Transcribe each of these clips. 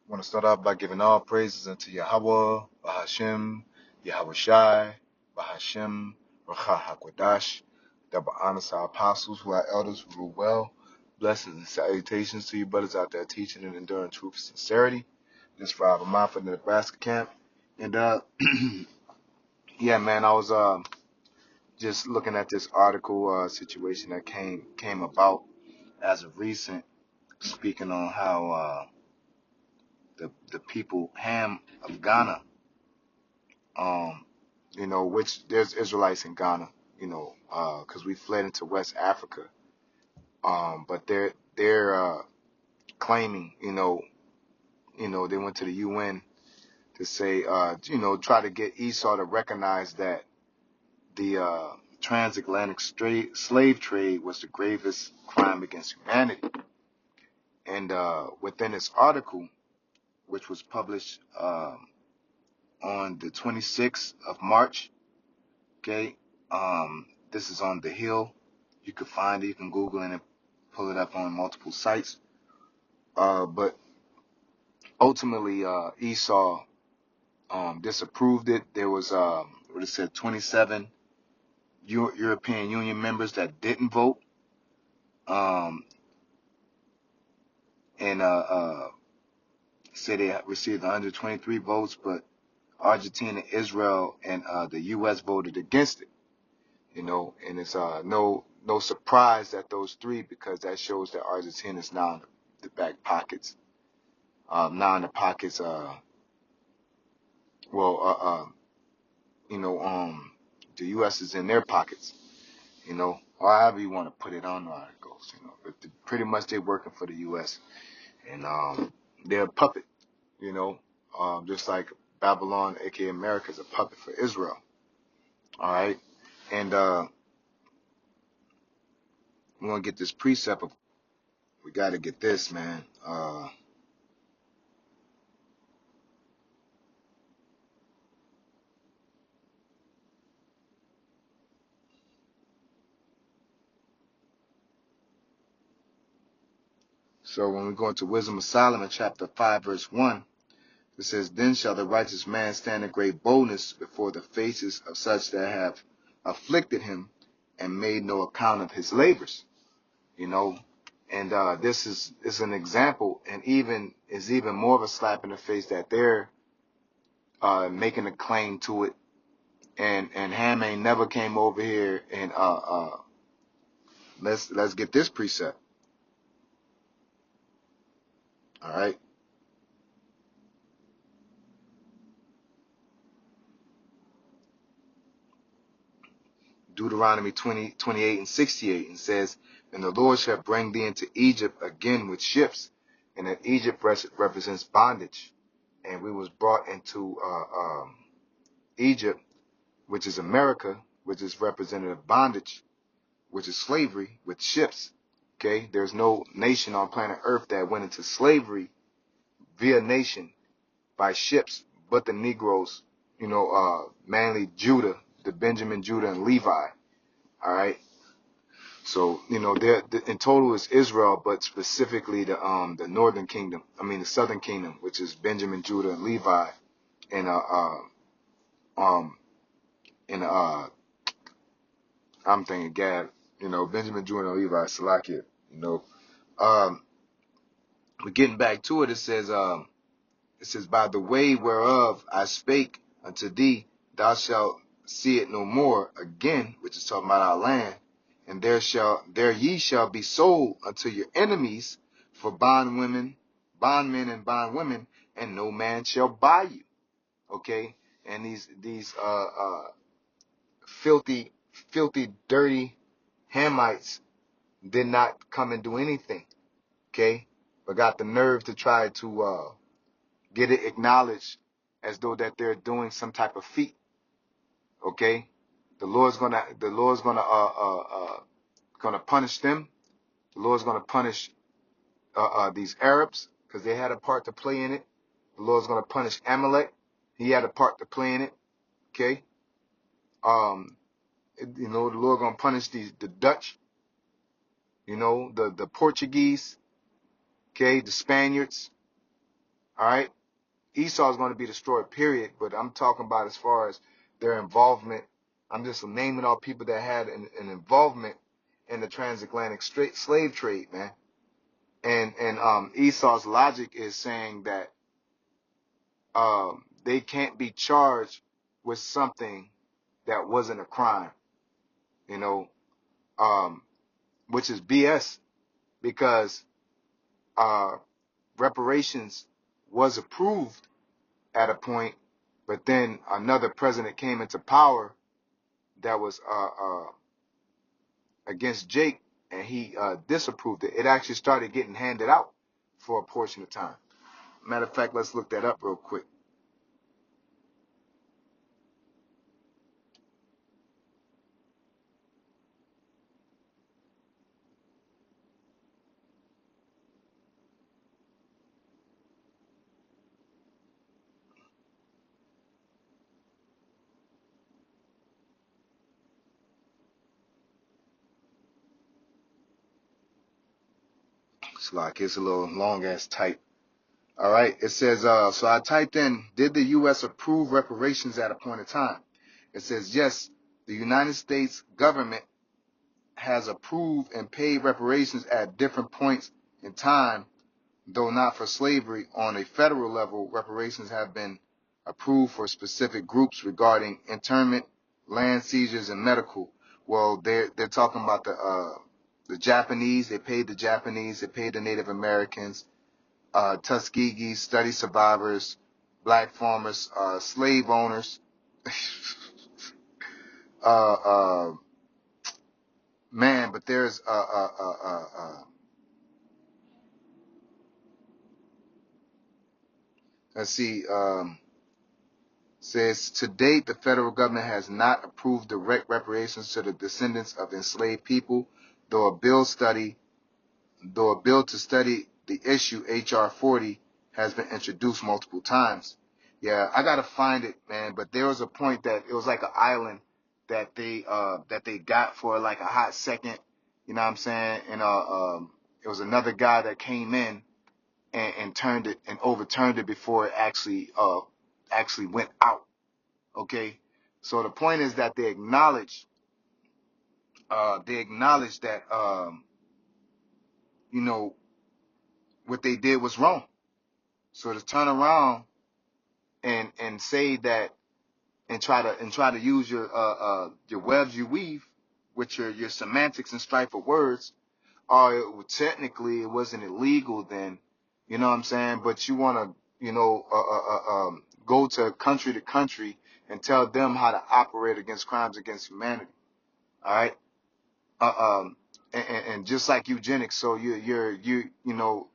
want to start off by giving all praises unto Yahweh, Bahashim, Yahweh Shai, Bahashim, Racha HaKodash, double honors to our apostles who are elders who rule well. Blessings and salutations to you brothers out there teaching and enduring truth and sincerity. This for our mind for the Nebraska camp. And yeah, man, I was just looking at this article situation that came about as of recent, speaking on how the people Ham of Ghana, which there's Israelites in Ghana, because we fled into West Africa, but they're claiming, they went to the UN to say, try to get Esau to recognize that the transatlantic slave trade was the gravest crime against humanity. And within this article, which was published on the 26th of March, okay, this is on The Hill. You can find it, you can Google it and pull it up on multiple sites. But ultimately, Esau disapproved it. There was, 27 European Union members that didn't vote. And say they received 123 votes, but Argentina, Israel, and the U.S. voted against it. And it's no surprise that those three, because that shows that Argentina is now in the back pockets. Now in the pockets, the U.S. is in their pockets, or however you want to put it. I don't know how it goes, but pretty much they're working for the U.S. and they're a puppet, just like Babylon, aka America, is a puppet for Israel. All right, and we're gonna get this precept. We got to get this, man. So when we go into Wisdom of Solomon, chapter 5, verse 1, it says, "Then shall the righteous man stand in great boldness before the faces of such that have afflicted him and made no account of his labors." And this is an example, and even more of a slap in the face that they're making a claim to it. And Ham ain't never came over here and let's get this precept. All right. Deuteronomy 20:28 and 68, and says, "And the Lord shall bring thee into Egypt again with ships," and that Egypt represents bondage, and we was brought into Egypt, which is America, which is representative bondage, which is slavery, with ships. Okay, there's no nation on planet Earth that went into slavery via nation by ships, but the Negroes, mainly Judah, the Benjamin, Judah, and Levi. All right. So, in total is Israel, but specifically the northern kingdom. The southern kingdom, which is Benjamin, Judah, and Levi, and I'm thinking Gad, Benjamin, Judah, and Levi, Salakia, But getting back to it, it says, "By the way whereof I spake unto thee, thou shalt see it no more again," which is talking about our land. "And there ye shall be sold unto your enemies for bondmen and bondwomen, and no man shall buy you." Okay, and these filthy, dirty Hamites did not come and do anything. Okay, but got the nerve to try to get it acknowledged as though that they're doing some type of feat. Okay, the Lord's gonna punish them. The Lord's gonna punish these Arabs because they had a part to play in it. The Lord's gonna punish Amalek. He had a part to play in it. Okay, the Lord gonna punish the Dutch. The Portuguese. Okay, the Spaniards. All right. Esau is going to be destroyed, period. But I'm talking about as far as their involvement. I'm just naming all people that had an involvement in the transatlantic slave trade, man. And Esau's logic is saying that they can't be charged with something that wasn't a crime, you know, um, which is BS because uh, reparations was approved at a point, but then another president came into power that was against Jake, and he disapproved it. It actually started getting handed out for a portion of time. Matter of fact, let's look that up real quick. It's like it's a little long ass type. All right. It says, so I typed in, did the U.S. approve reparations at a point in time? It says, yes, the United States government has approved and paid reparations at different points in time, though not for slavery. On a federal level, reparations have been approved for specific groups regarding internment, land seizures, and medical. Well, they're talking about the Japanese. They paid the Japanese. They paid the Native Americans, Tuskegee, study survivors, black farmers, slave owners. uh, uh, Man, but there's let's see. Says to date, the federal government has not approved direct reparations to the descendants of enslaved people, though a bill to study the issue, H.R. 40, has been introduced multiple times. Yeah, I gotta find it, man. But there was a point that it was like an island that they got for like a hot second. You know what I'm saying? And it was another guy that came in and turned it and overturned it before it actually went out. Okay, so the point is that they acknowledge that you know what they did was wrong. So to turn around and say that and try to use your webs you weave with your semantics and strife of words, technically it wasn't illegal then, you know what I'm saying? But you want to go to country and tell them how to operate against crimes against humanity. All right. And just like eugenics, so you know,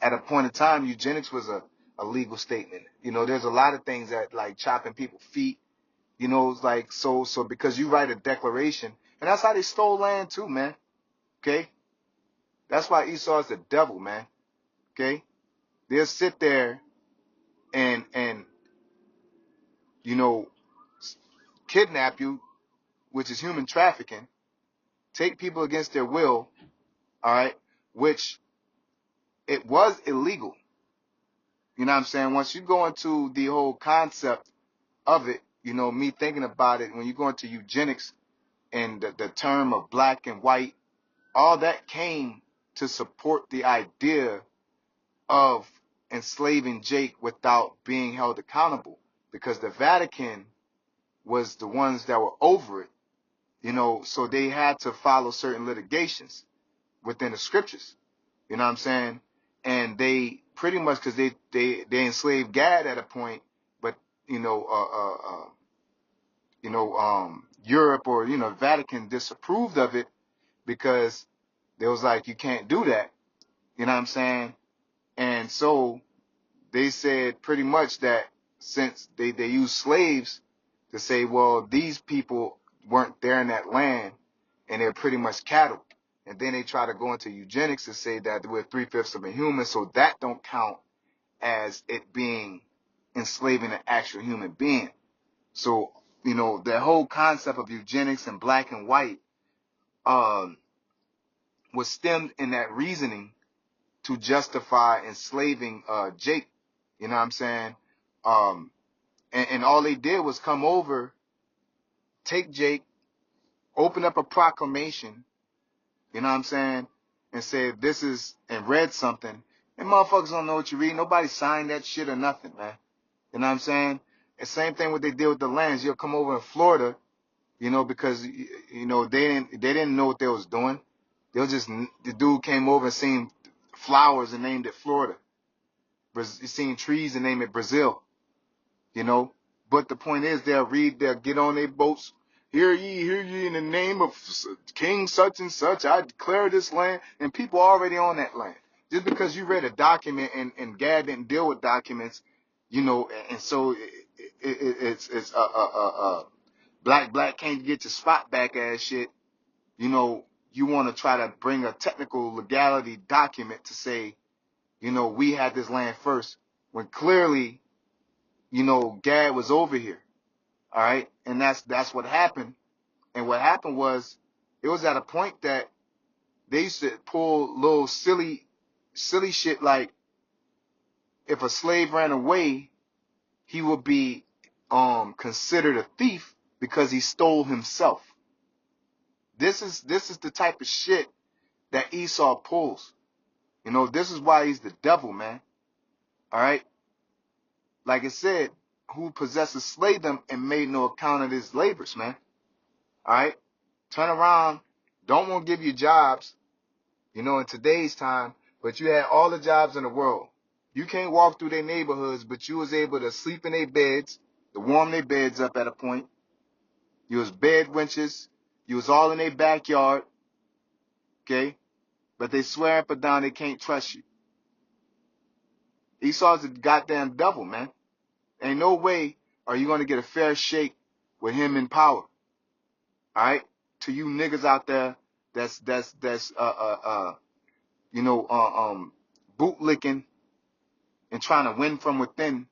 at a point in time, eugenics was a legal statement. You know, there's a lot of things that like chopping people's feet. You know, it's like so because you write a declaration, and that's how they stole land too, man. Okay, that's why Esau is the devil, man. Okay, they'll sit there and you know kidnap you, which is human trafficking, take people against their will. All right, which it was illegal. You know what I'm saying? Once you go into the whole concept of it, you know, me thinking about it, when you go into eugenics and the term of black and white, all that came to support the idea of enslaving Jake without being held accountable because the Vatican was the ones that were over it, you know, so they had to follow certain litigations within the scriptures. You know what I'm saying? And they pretty much because they enslaved Gad at a point, but you know Europe or Vatican disapproved of it because they was like you can't do that. You know what I'm saying? And so they said pretty much that since they used slaves to say, well, these people weren't there in that land and they're pretty much cattle. And then they try to go into eugenics to say that we're 3/5 of a human, so that don't count as it being enslaving an actual human being. So, you know, the whole concept of eugenics and black and white um, was stemmed in that reasoning to justify enslaving Jake. You know what I'm saying? And all they did was come over, take Jake, open up a proclamation, you know what I'm saying, and say this is, and read something. And motherfuckers don't know what you read. Nobody signed that shit or nothing, man. You know what I'm saying? And same thing what they did with the lands. You'll come over in Florida, you know, because you know they didn't know what they was doing. The dude came over and seen flowers and named it Florida. Seen trees and named it Brazil, you know. But the point is, they'll get on their boats. Hear ye, in the name of King such and such, I declare this land, and people are already on that land. Just because you read a document and Gad didn't deal with documents, you know, and so it's black can't get your spot back ass shit. You know, you want to try to bring a technical legality document to say, you know, we had this land first, when clearly, you know, Gad was over here. All right. And that's what happened. And what happened was, it was at a point that they used to pull little silly shit like, if a slave ran away, he would be considered a thief because he stole himself. This is the type of shit that Esau pulls. You know, this is why he's the devil, man. All right. Like I said, who possesses slay them and made no account of his labors, man. All right. Turn around. Don't want to give you jobs, you know, in today's time, but you had all the jobs in the world. You can't walk through their neighborhoods, but you was able to sleep in their beds, to warm their beds up at a point. You was bed wenches. You was all in their backyard. Okay. But they swear up and down they can't trust you. Esau's the goddamn devil, man. Ain't no way are you going to get a fair shake with him in power. All right. To you niggas out there that's bootlicking and trying to win from within,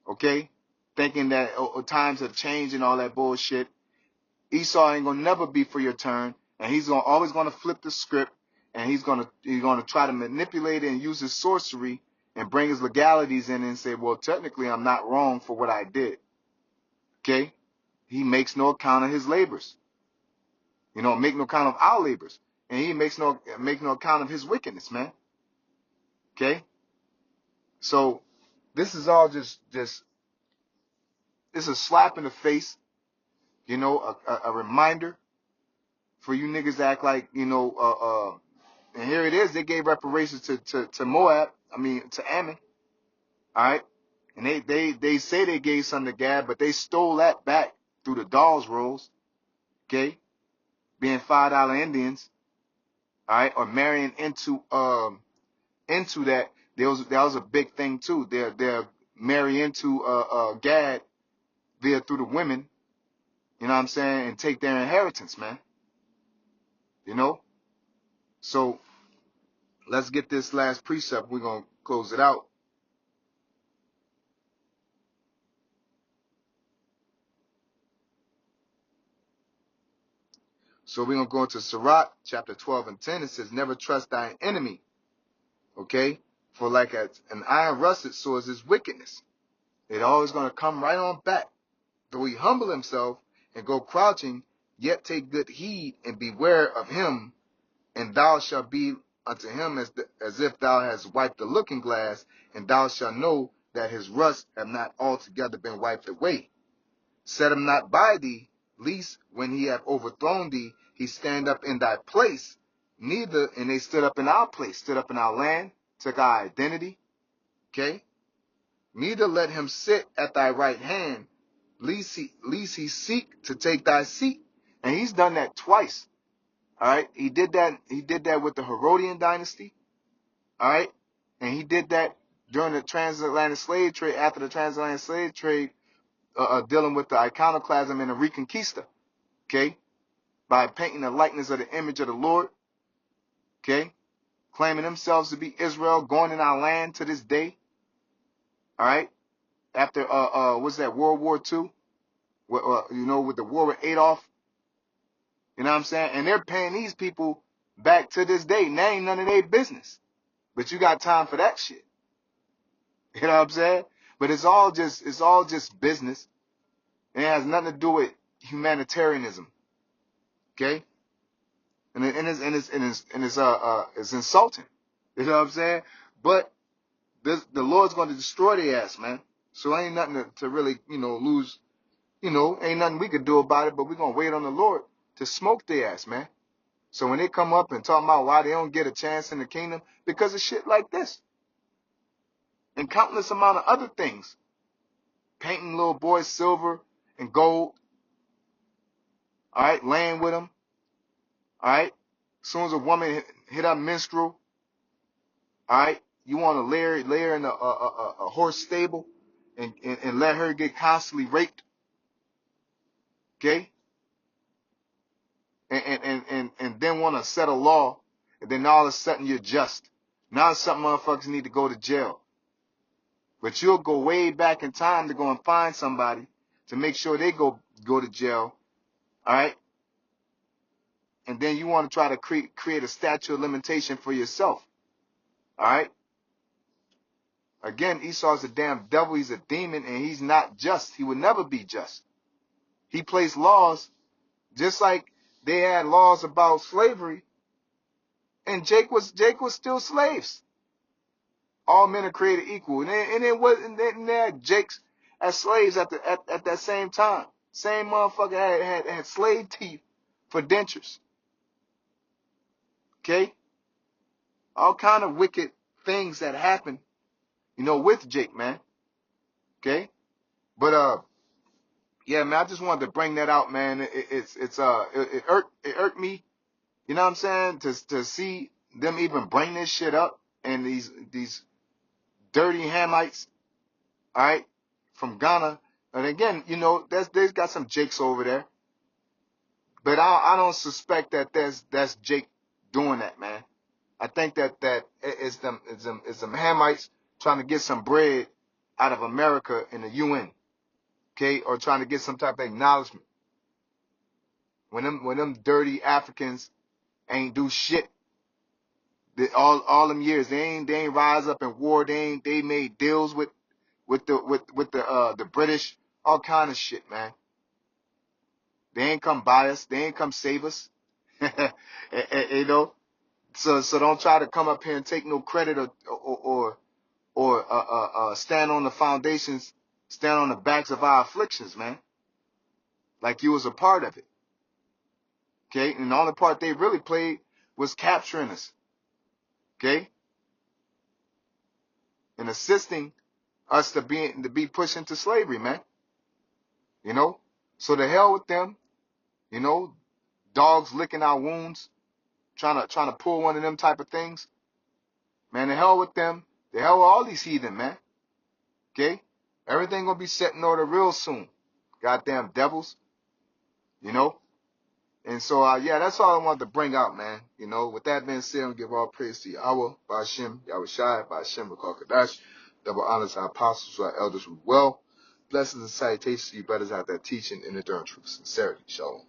okay? Thinking that times have changed and all that bullshit. Esau ain't gonna never be for your turn, and he's always gonna flip the script, and he's gonna try to manipulate it and use his sorcery and bring his legalities in and say, well, technically I'm not wrong for what I did. Okay? He makes no account of his labors. You know, make no account of our labors. And he makes no account of his wickedness, man. Okay? So this is all just it's a slap in the face, you know, a reminder for you niggas to act like, you know, and here it is, they gave reparations to Moab, to Ammon, all right? And they say they gave some to Gad, but they stole that back through the doll's rolls, okay? Being $5 Indians, all right, or marrying into that. That was a big thing too. They're marry into Gad through the women, you know what I'm saying, and take their inheritance, man. You know? So let's get this last precept. We're gonna close it out. So we're gonna go into Sirach chapter 12 and 10. It says, never trust thine enemy. Okay? For like an iron rusted swords is wickedness. It always gonna come right on back. Though he humble himself and go crouching, yet take good heed and beware of him, and thou shalt be unto him as if thou hast wiped the looking glass, and thou shalt know that his rust have not altogether been wiped away. Set him not by thee, lest when he have overthrown thee, he stand up in thy place. Neither, and they stood up in our place, stood up in our land, took our identity. Okay? Neither let him sit at thy right hand, lest he seek to take thy seat. And he's done that twice. All right? He did that with the Herodian dynasty. All right? And he did that during the transatlantic slave trade, after the transatlantic slave trade, dealing with the iconoclasm and the Reconquista. Okay? By painting the likeness of the image of the Lord. Okay? Claiming themselves to be Israel, going in our land to this day. All right? After, what's that, World War II? You know, with the war with Adolf. You know what I'm saying? And they're paying these people back to this day. Now ain't none of their business. But you got time for that shit. You know what I'm saying? But it's all just business. And it has nothing to do with humanitarianism. Okay? And it's insulting. You know what I'm saying? But the Lord's going to destroy their ass, man. So ain't nothing to really, lose. Ain't nothing we could do about it, but we're going to wait on the Lord to smoke their ass, man. So when they come up and talk about why they don't get a chance in the kingdom, because of shit like this and countless amount of other things, painting little boys silver and gold, all right, laying with them, all right. As soon as a woman hit up menstrual, all right, you want to lay her in a horse stable and let her get constantly raped, okay? And then want to set a law, and then all of a sudden you're just. Now some motherfuckers need to go to jail. But you'll go way back in time to go and find somebody to make sure they go to jail, all right? And then you want to try to create a statute of limitation for yourself, all right? Again, Esau's a damn devil. He's a demon, and he's not just. He would never be just. He placed laws just like they had laws about slavery, and Jake was still slaves. All men are created equal, and they had Jakes as slaves at that same time. Same motherfucker had slave teeth for dentures. Okay, all kind of wicked things that happen, with Jake, man. Okay, but yeah, man, I just wanted to bring that out, man. It irked me, you know what I'm saying, to see them even bring this shit up, and these dirty Hamites, all right, from Ghana. And again, they've got some Jakes over there, but I don't suspect that that's Jake doing that, man. I think that it's them Hamites trying to get some bread out of America in the UN, okay, or trying to get some type of acknowledgement. When them dirty Africans ain't do shit, all them years they ain't rise up in war. They made deals with the British, all kind of shit, man. They ain't come buy us. They ain't come save us. you know. So don't try to come up here and take no credit or stand on the foundations, stand on the backs of our afflictions, man. Like you was a part of it. Okay? And the only part they really played was capturing us. Okay? And assisting us to be pushed into slavery, man. So the hell with them, dogs licking our wounds, trying to pull one of them type of things. Man, the hell with them. The hell with all these heathen, man. Okay? Everything gonna be set in order real soon. Goddamn devils. And so, yeah, that's all I wanted to bring out, man. With that being said, I'm give all praise to Yahweh, Ba'ashem, Yahushai, Ba'ashem, Rakakadash. Double honors to our apostles, to our elders who well. Blessings and salutations to you brothers out there teaching in the dark truth. Sincerity. Shalom.